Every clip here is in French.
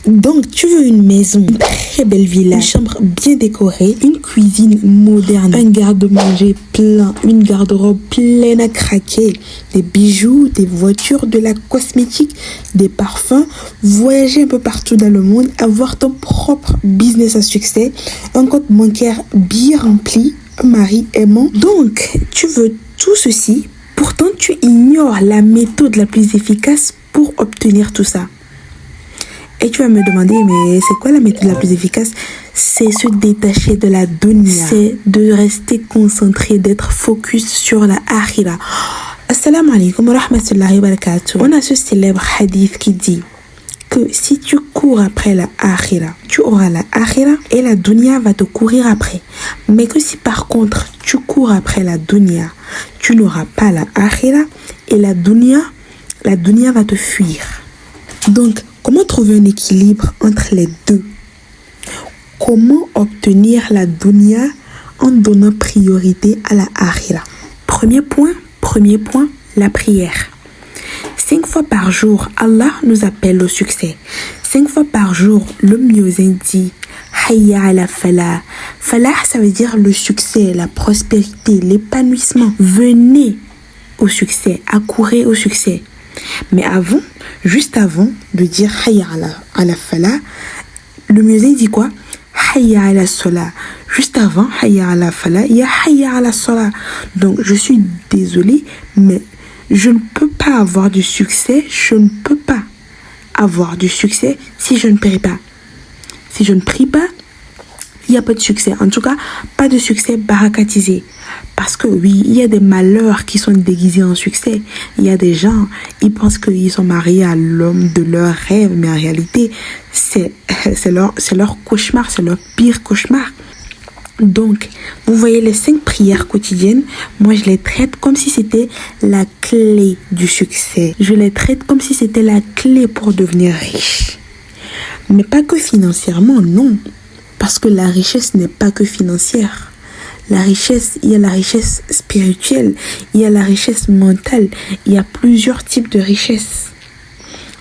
Donc, tu veux une maison, une très belle villa, une chambre bien décorée, une cuisine moderne, un garde-manger plein, une garde-robe pleine à craquer, des bijoux, des voitures, de la cosmétique, des parfums, voyager un peu partout dans le monde, avoir ton propre business à succès, un compte bancaire bien rempli, un mari aimant. Donc, tu veux tout ceci, pourtant tu ignores la méthode la plus efficace pour obtenir tout ça. Et tu vas me demander, mais c'est quoi la méthode la plus efficace? C'est se détacher de la dunya. C'est de rester concentré, d'être focus sur la akhira. Assalamu alaikum wa rahmatullahi wa barakatuh. On a ce célèbre hadith qui dit que si tu cours après la akhira, tu auras la akhira et la dunya va te courir après. Mais que si par contre tu cours après la dunya, tu n'auras pas la akhira et la dunya va te fuir. Donc, comment trouver un équilibre entre les deux? Comment obtenir la dunya en donnant priorité à la akhira? Premier point, la prière. 5 fois par jour, Allah nous appelle au succès. 5 fois par jour, le muezzin dit Hayya ala falah. Falah, ça veut dire le succès, la prospérité, l'épanouissement. Venez au succès, accourez au succès. Mais juste avant de dire Hayya ala falah, le muezzin dit quoi? Hayya ala salah. Juste avant Hayya ala falah, il y a Hayya ala salah. Donc, je suis désolée, mais je ne peux pas avoir du succès. Je ne peux pas avoir du succès si je ne prie pas. Si je ne prie pas, il n'y a pas de succès. En tout cas, pas de succès barakatisé. Parce que oui, il y a des malheurs qui sont déguisés en succès. Il y a des gens, ils pensent qu'ils sont mariés à l'homme de leur rêve, mais en réalité, c'est leur cauchemar, c'est leur pire cauchemar. Donc, vous voyez les 5 prières quotidiennes, moi je les traite comme si c'était la clé du succès. Je les traite comme si c'était la clé pour devenir riche. Mais pas que financièrement, non. Parce que la richesse n'est pas que financière. La richesse, il y a la richesse spirituelle, il y a la richesse mentale, il y a plusieurs types de richesses.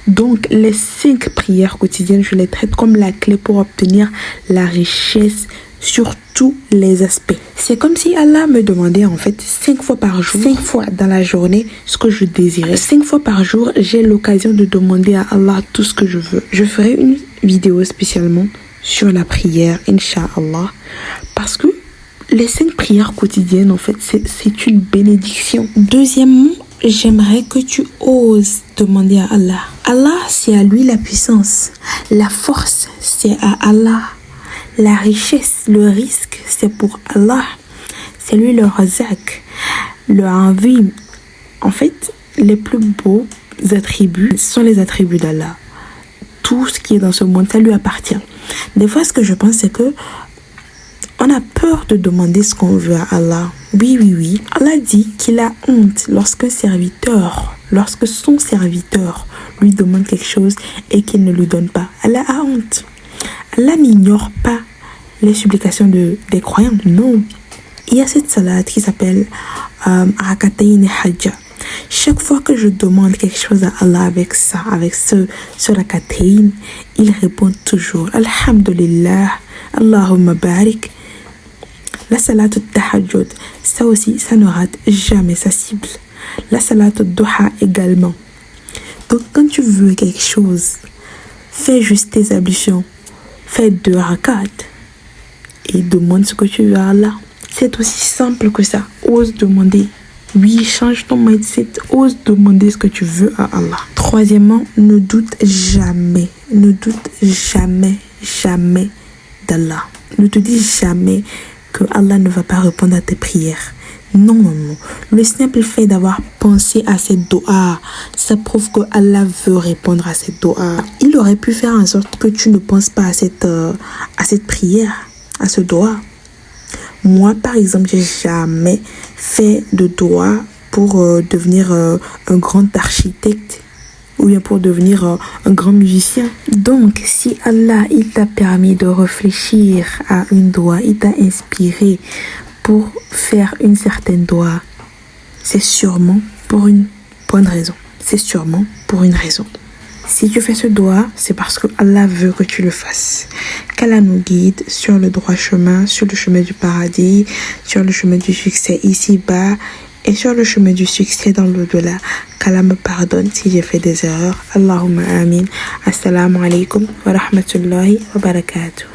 Donc, les 5 prières quotidiennes, je les traite comme la clé pour obtenir la richesse sur tous les aspects. C'est comme si Allah me demandait en fait 5 fois par jour, 5 fois dans la journée ce que je désirais. 5 fois par jour, j'ai l'occasion de demander à Allah tout ce que je veux. Je ferai une vidéo spécialement sur la prière, Inch'Allah, parce que les 5 prières quotidiennes, en fait, c'est une bénédiction. Deuxièmement, j'aimerais que tu oses demander à Allah. Allah, c'est à lui la puissance. La force, c'est à Allah. La richesse, le risque, c'est pour Allah. C'est lui le razak, le azim. En fait, les plus beaux attributs sont les attributs d'Allah. Tout ce qui est dans ce monde, ça lui appartient. Des fois, ce que je pense, c'est que on a peur de demander ce qu'on veut à Allah. Oui. Allah dit qu'il a honte lorsque son serviteur lui demande quelque chose et qu'il ne lui donne pas. Allah a honte. Allah n'ignore pas les supplications des croyants. Non. Il y a cette salade qui s'appelle Rakatayn Hajja. Chaque fois que je demande quelque chose à Allah avec ce Rakatayn, il répond toujours Alhamdulillah, Allahumma barik. La salat al-tahajjud, ça aussi, ça ne rate jamais sa cible. La salat al-duha également. Donc, quand tu veux quelque chose, fais juste tes ablutions. Fais 2 rakats et demande ce que tu veux à Allah. C'est aussi simple que ça. Ose demander. Oui, change ton mindset. Ose demander ce que tu veux à Allah. Troisièmement, ne doute jamais. Ne doute jamais d'Allah. Ne te dis jamais que Allah ne va pas répondre à tes prières. Non. Le simple fait d'avoir pensé à cette doha, ça prouve que Allah veut répondre à cette doha. Il aurait pu faire en sorte que tu ne penses pas à cette prière, à ce doha. Moi, par exemple, j'ai jamais fait de doha pour devenir un grand architecte ou bien pour devenir un grand musicien. Donc, si Allah, il t'a permis de réfléchir à une doha, il t'a inspiré pour faire une certaine doha, c'est sûrement pour une bonne raison. C'est sûrement pour une raison. Si tu fais ce doigt, c'est parce que Allah veut que tu le fasses. Qu'Allah nous guide sur le droit chemin, sur le chemin du paradis, sur le chemin du succès ici-bas et sur le chemin du succès dans l'au-delà. Qu'Allah me pardonne si j'ai fait des erreurs. Allahumma amin. Assalamu alaikum wa rahmatullahi wa barakatuh.